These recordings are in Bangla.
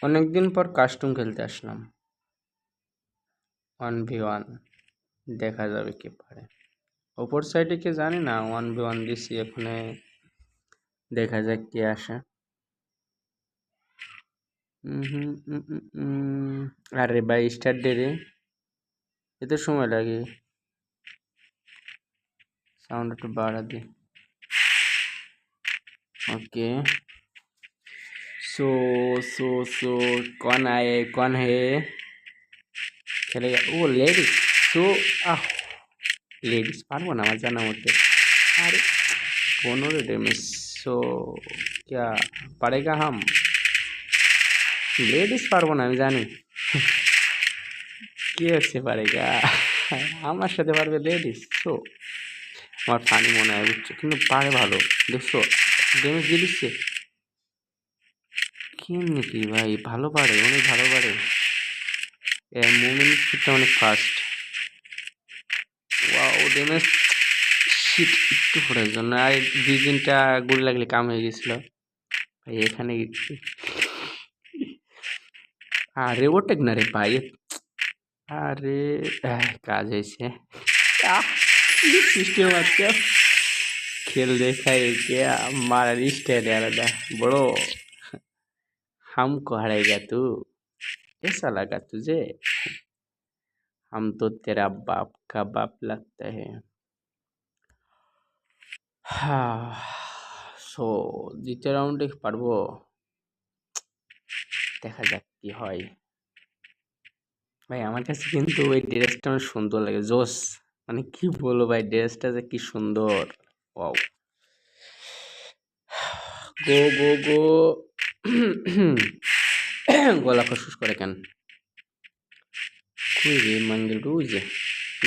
অনেকদিন পর কাস্টম খেলতে আসলাম। 1v1 দেখা যাবে কে পারে। ওপর সাইডে কে জানি না, 1v1 দিছি এখানে, দেখা যাক কে আসে। আরে ভাই স্টার্ট দে রে, এত সময় লাগে? সাউন্ড একটু বাড়া দে। ओके, सो सो सो कौन आए, कौन है खेलेगा? वो लेडीज। सो आह, लेडीज पारबो ना আমার জানা মতে। अरे 15 डैमेज। सो क्या पड़ेगा हम? लेडीज পারবো না আমি জানি। কে হচ্ছে পারেগা? আমার সাথে পারবে লেডিস? সো আমার ফানি মনে হয়, বুঝছো, কিন্তু পারে ভালো। দেখছো ড্যামেজ দিয়ে দিচ্ছে কেমনি কি ভাই, ভালো পারে, অনেক ভালো পারে। এর মুভমেন্ট স্পিডটা অনেক ফাস্ট। ওয়াও ড্যামেজ শিট, একটু ফোটার জন্য আর 2-3টা গুলি লাগলে কাম হয়ে গেছিল ভাই। এখানে আরে ওটেক না রে ভাই। আরে কাজ হয়েছে। सिस्टम अच्छा खेल देखा है क्या? हमारा स्टाइल यार बड़ो, हमको हराएगा तू? ऐसा लगा तुझे? हम तो तेरा बाप का बाप लगता है। হ্যাঁ, সো দ্বিতীয় রাউন্ডে পারবো, দেখা যাক কি হয়। ভাই আমার কাছে কিন্তু ওই ড্রেসটা অনেক সুন্দর লাগে, জোস। মানে কি বলবো ভাই, ড্রেসটা যে কি সুন্দর। ওয়াও, গো গো গো। গলা খসখস করে কেন? কই রে মাঙ্গেল রোজ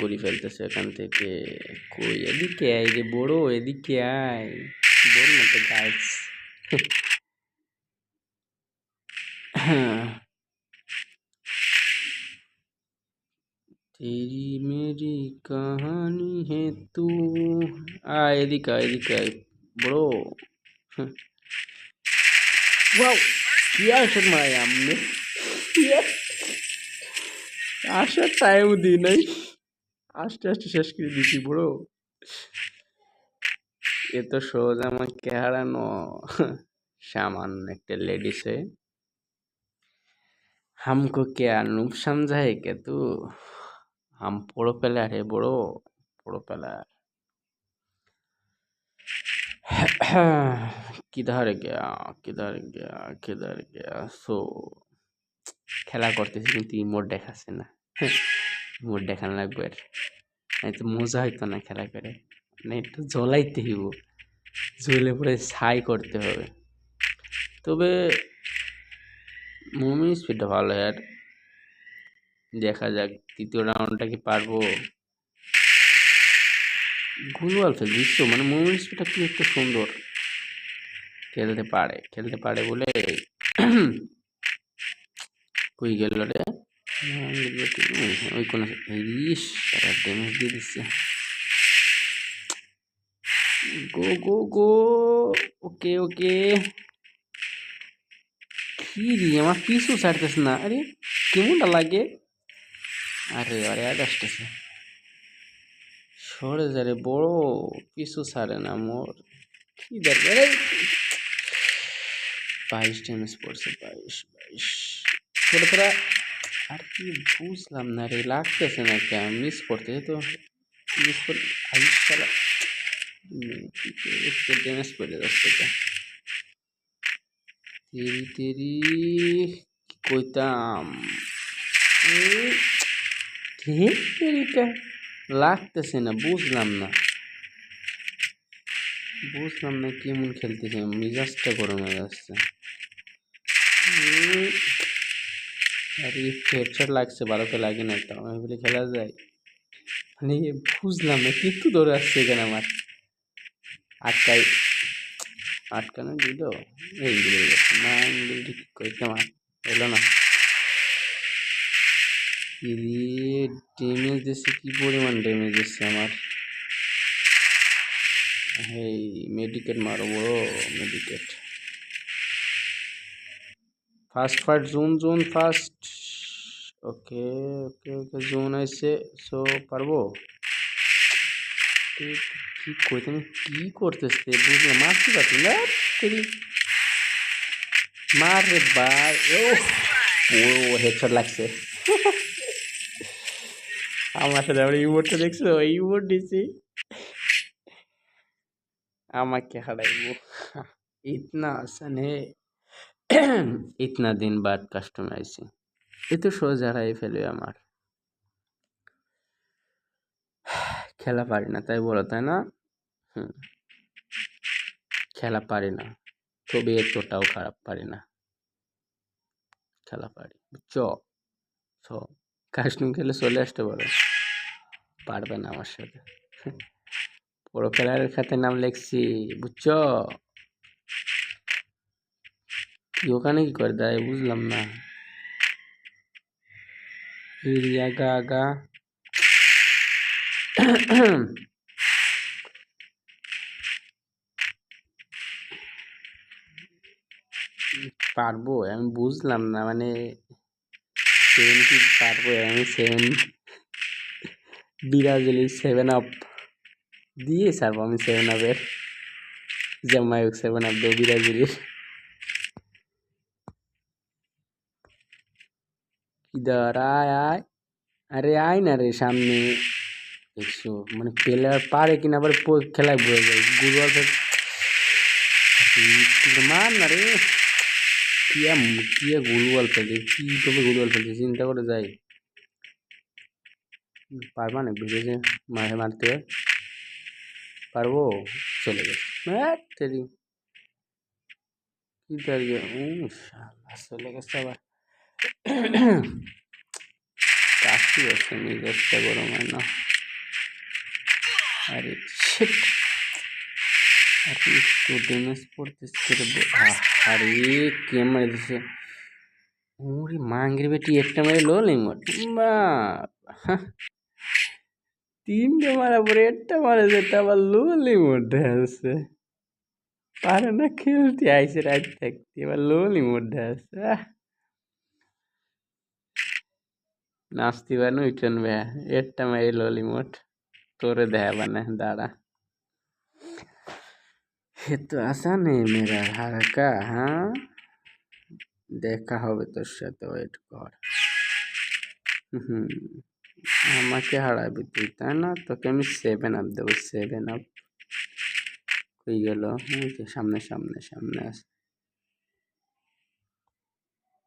গুলি ফেলতেছে এখান থেকে। কই, এদিকে আয় রে বড়, এদিকে আয়। বল না তো গাছ। तेरी मेरी कहानी है तू। আয় এদিকে আয়, এদিকে আয় বড়। ওয়াও, কি আশার মারাই আমনে। আসার টাইম দিই নাই, আস্তে আস্তে শেষ করে দিছি বড়। এ তো সহজ আমাকে হারানো। सामान्य একটা लेडीज है, हमको क्या नूब समझा है क्या तू? हम प्रो प्लेयर है बड़ो, प्रो प्लेयर। किधर गया, किधर गया, किधर गया? सो খেলা করতেছি কিন্তু ইমোট দেখাচ্ছে না। ইমোট দেখানো লাগবে, আর তো মজা হইতো না খেলা করে। মানে একটু জ্বলাইতে হইব, জ্বলে পরে ছাই করতে হবে। তবে মুভমেন্ট স্পিডটা ভালো আর, দেখা যাক তৃতীয় রাউন্ডটা কি পারবো। গুলওয়াল ফেল বুঝছো, মানে মুভমেন্ট স্পিডটা কি একটু সুন্দর। খেলতে পারে বলে। কই গেল রে? ওই কোন ইস, ড্যামেজ দিয়ে দিচ্ছে। গো গো গো। ওকে ওকে। কি রে আমার পিছু ছাড়তেছে না, আরে কেমনটা লাগে। আরে আরে আর আসতেছে, সরে যা রে বড়, পিছু ছাড়ে না মোর। কি দরকার? 22 ড্যামেজ পড়ছে, 22। ছোট তোরা আর কি বুঝলাম না রে, লাগতেছে না কেন? মিস করতেছে তো, মিস করে আইসালা একটু ড্যামেজ পড়ে যাচ্ছে এটা। তেরি তেরি কি কইতাম, তেরিটা লাগতেছে না, বুঝলাম না কেমন খেলতেছে, মিজাজটা গরম হয়ে যাচ্ছে। আরে হেডশট লাগছে, ভালোকে লাগে না, তাও বলে খেলা যায়। মানে বুঝলাম না কিন্তু ধরে আসছে এখানে আমার। আটকানো দিল, এই দিল না, কইতাম এলো না। ড্যামেজ দিচ্ছে, কি পরিমাণ ড্যামেজ দিচ্ছে আমার। এই মেডিকেট মারো বড়, মেডিকেট ফাস্ট ফাস্ট জুন ফাস্ট। ওকে ওকে ওকে জুন আইছে। সো পারবো। কি করতে কি করতেছে বুঝলাম, মারতে পারছি না। তেরি মার রে ভাই। ও হেডশট লাগছে। আমার সাথে আমরা ইমোটটা দেখছো, ইমোট দিছি, আমাকে হারাইবো। इतना आसान है। इतना दिन बाद কাস্টমাইজ এ তো সোজা হারাই ফেলবে আমার। খেলা পারি না তাই বলো, তাই না? হুম, খেলা পারি না, তবে এতটাও খারাপ পারি না। খেলা পারি বুঝছো? সো কাস্টম খেলে চলে আসতে বলো, পারবে না আমার সাথে। বড় প্লেয়ারের খাতে নাম লিখছি বুঝছো? কি ওখানে কি করে দেয় বুঝলাম না। আগা আগা। পারবো আমি বুঝলাম না, মানে 70 পারবো আমি 7 বিরাজলি 7 আপ দিয়ে ছাড়বো আমি 7 আপের জামাইক 7 আপ দেবো বিরাজলির। ইধার আয় আয়, আরে আয় না রে সামনে। দেখছো মানে প্লেয়ার পারে কিনা আবার খেলায় বয়ে যায় গুরুয়াল। মার না রে। কিয়া গুলওয়াল ফেলছে, কি তবে গুলওয়াল ফেলছে চিন্তা করে যাই। পারবা না ভিডিও মারে মারতে পারবো? চলে গেছে তেরি কি তারিখে চলে গেছে আবার। কাশি হচ্ছে নিজেরটা গরম হয় না। আরে শিট, একটু ড্যামেজ পড়তেছে। আরে কে মারে দিছে? ওরে মাঙ্গের বেটি একটা মারে লো লিমট বা 3টে মারা পরে একটা মারে যেটা আবার লো লিমটে আছে। পারে না খেলতে আইসে রাত থাকতে, এবার লো লিমটে আছে। নাচতে পারেন উঠেন ভাইয়া, একটা মারি লো লিমট তোরে দেয়া বানে দাঁড়া। ये तो आसान है मेरा हारका। हाँ দেখা হবে তোর সাথে, ওয়েট কর। হুম, আমাকে হারাবি তুই তাই না? তোকে আমি 7 আপ দেবো 7 আপ। কই গেল? সামনে সামনে সামনে আস।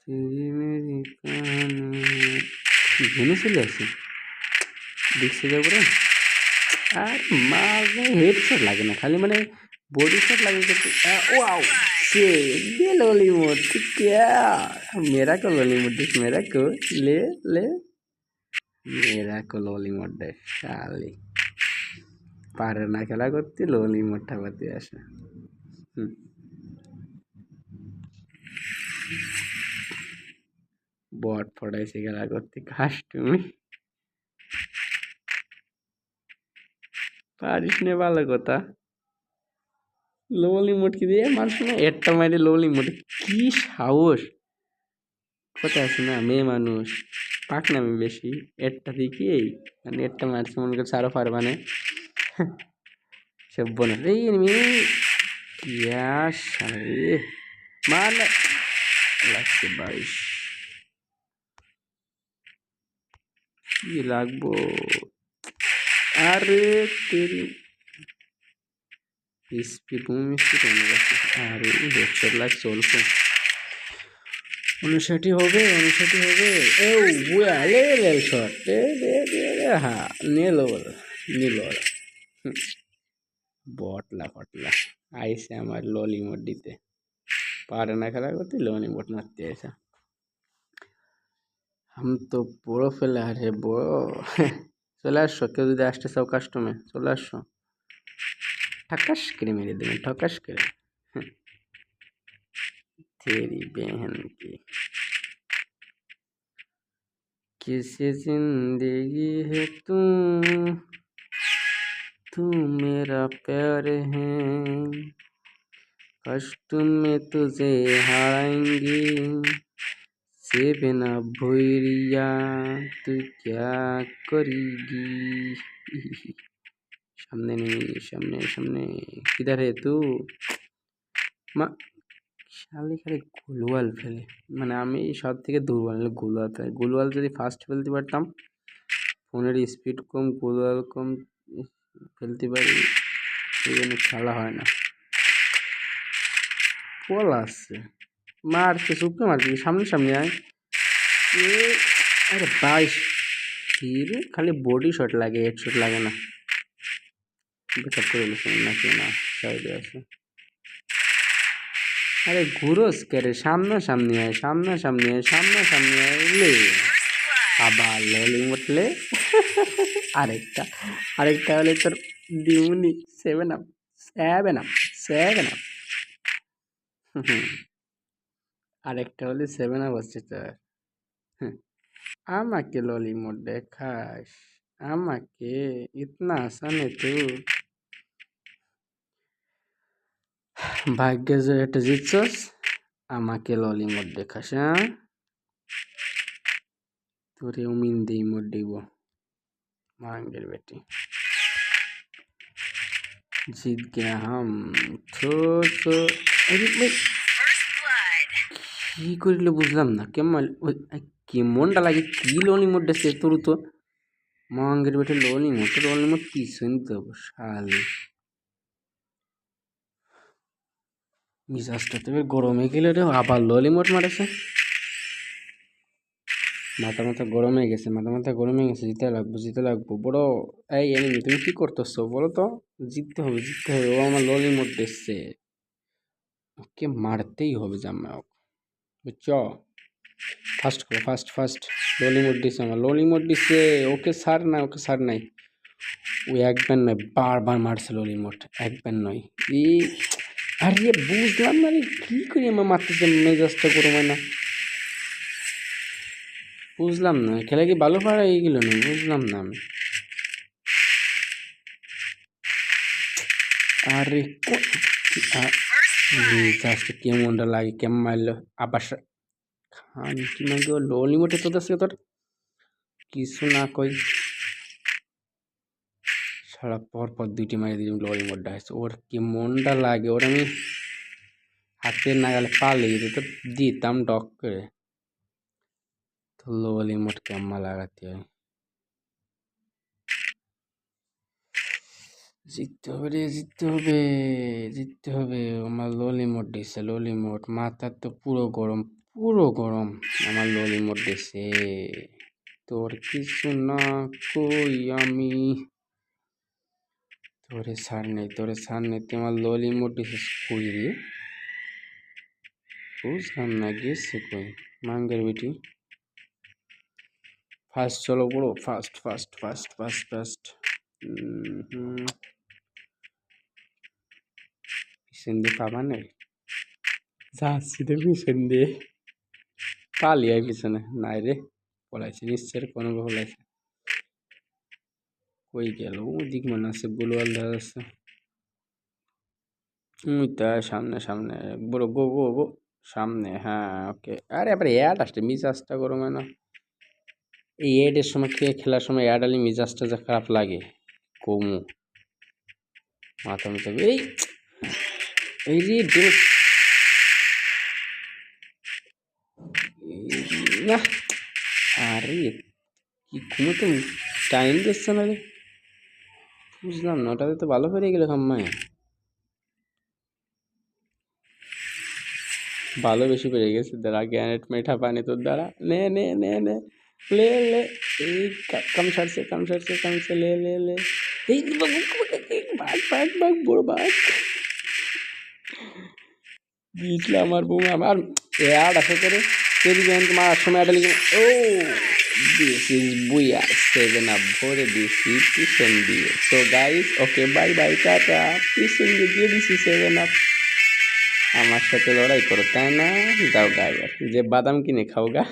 তেরি মেরি কাহানি ঘুমে চলে আসি দেখছি তারপরে। আর মারবে হেডশট লাগে না, খালি মানে বডি শট লাগে কিন্তু। ওয়াও সে दिल वाली मोड क्या, मेरा को वाली मोड देख, मेरा को ले ले, मेरा को वाली मोड देख শালি পারে না খেলা করতে, লোলি মোডটা করতে আসে। বট ফটাইছে খেলা করতে, খাস তুমি পারিস নে ভালো কথা। লোলি মোড কি দিয়ে মানুষ না একটা মাইরে লোলি মোড, কি সাহস! কথা আছে না মেয়ে মানুষ পাক নামে বেশি, একটা দিকেই মানে একটা মারছে মনে করছে আরো পারবানে। সব বনে এই মেয়ে ইয়া শালি মার লাগছে 22 কি লাগবো। আরে তেরি স্পিড স্পিড অনেক আছে। আরে হেডশট লাগছে অল্প, 59 হবে 59 হবে। ও বুয়া লে লে শট দে দে দে হ্যাঁ নিলো নিলো। বটলা ফটলা আইসে আমার ললি মোড দিতে, পারে না খেলা করতে ললি মোড মারতে আইসা। আমি তো বড় প্লেয়ার হে বড়। চলে আসছো, কেউ যদি আসতে চাও কাস্টমে চলে আসছো, ঠকাস করে মেরে দেবেন ঠকাস করে। तेरी बहन की किसी जिंदगी है तू मेरा प्यार है, कष्ट में तुझे हाराएंगे सेवन अप भैया तू क्या करेगी। सामने नहीं, सामने सामने किधर है तू? মা শালি খালি গোলওয়াল ফেলে, মানে আমি সব থেকে দুর্বল হলে গোলওয়াল ফেলে। গোলওয়াল যদি ফার্স্ট ফেলতে পারতাম, ফোনের স্পিড কম, গোলওয়াল কম ফেলতে পারি, সেই জন্য খেলা হয় না। বল আসছে, মারছে সুপকে মারছে, সামনে সামনে আয়। আরে বাইশ রে, খালি বডি শট লাগে, হেড শট লাগে না। বেকআপ করে নাকি না, সাইডে আছে। আরে ঘুরোস কে রে, সামনাসামনি আয়, সামনাসামনি আয়, সামনাসামনি আয় লে। আবার ললিং উঠলে আরেকটা আরেকটা হলে তোর দিউনি। 7 আপ 7 আপ 7 আপ। আরেকটা হলে 7 আপ হচ্ছে তোর। আমাকে ললিমোট দেখাস, আমাকে ইতনা আসানে তুই। ভাগ্যে যে এটা জিতছস, আমাকে ললিমোট দেখাস। হ্যাঁ, তোরে উমিন দিই মোট দিব মাঙ্গের বেটি। জিত গয়া হাম তো তো। কি করিল বুঝলাম না, কেমনটা লাগে, কি ললিমোট দেশে তোর তো মাঙ্গের বেটে ললিমোট পিছন দেব শালি। মিজাজটা তো গরমে গেলে রে, আবার ললিমোট মারেছে। মাথা গরম হয়ে গেছে, মাথা গরম হয়ে গেছে। জিতে লাগবো বড়। এই এনিমি তুমি কি করতেছো বলো তো? জিততে হবে, জিততে হবে। ও আমার ললিমোট দিচ্ছে, ওকে মারতেই হবে জামাই, বুঝছ? ফার্স্ট করো, ফার্স্ট ফার্স্ট। ললিমোট দিচ্ছে আমার, ললিমোট দিচ্ছে। ওকে সার না, ওকে সার নাই। ও একবার নয়, বারবার মারছে ললিমোট, একবার নয়। এই আরে বুঝলাম না রে, কি করি আমার মারতেছে, মেজাজটা গরম হয় না। বুঝলাম না, খেলা কি ভালো পারা গেল না, বুঝলাম না আমি। আরে মেজাজটা কেমনটা লাগে, কেমন মারলো আবার। খান কি মারবে ললিমোটে, তো দেখছে তোর কিছু না কই, সারা পর 2টি মারি দিলাম ললিমোট ডাইছে। ওর কেমনটা লাগে, ওর আমি হাতের নাগালে পালিয়ে যেত তো দিতাম ডক করে। তো ললিমোট কেমন লাগাতে হয়। জিততে হবে রে, জিততে হবে, জিততে হবে। আমার ললিমোট দিছে, ললিমোট। মাথা তো পুরো গরম, পুরো গরম। আমার ললিমোট দিছে, তোর কিছু না কই আমি। তোরে ছাড় নেই, তোরে ছাড় নেই, তুই আমার ললিমোট দিছিস কই রে? বুঝলাম না, গেছে কই মাঙ্গের বেটি। ফার্স্ট চলো বড়ো, first first first first first. পিছন দিয়ে পাবা নেই, যাচ্ছি তো পিছন দিয়ে, পালিয়ে পিছনে নাই রে, পলাইছে নিশ্চয়, কোনো পলাইছে। কই গেল ওদিক, মনে আছে গোলওয়াল দেখা যাচ্ছে। তা সামনে সামনে বড়, গো গো গো সামনে। হ্যাঁ ওকে। আরে আবার অ্যাড আসছে, মিজাজটা গরম হয় না। এই অ্যাডের সময় খেলার সময় অ্যাড আলি মিজাজটা যা খারাপ লাগে, কমু মাথা মিথা। এই এই যে না, আরে কি ঘুমোতে টাইম দিচ্ছে না রে, বুঝলাম না। ওটাতে তো ভালো পেরে গেল খাম্মায়, ভালো বেশি পেরে গেছে। দাঁড়া গ্যানেট মেঠা পানি তোর দ্বারা, নে নে নে নে লে লে। এই কম সারছে, কম সারছে, কমছে, লে লে লে। এই ভাগ ভাগ ভাগ বড় ভাগ। দিয়েছিল আমার বউ আমার অ্যাড আসে করে তেরি ব্যাংক মারার সময় অ্যাড লিখে। ও দিস ইজ বুইয়া 7 আপ ভরে দিয়েছি পিছন দিয়ে। So guys okay bye bye, tata. পিছন দিয়ে দিছি 7 আপ। আমার সাথে লড়াই করো তাই না? যাও গা, এবার যে বাদাম কিনে খাও গা।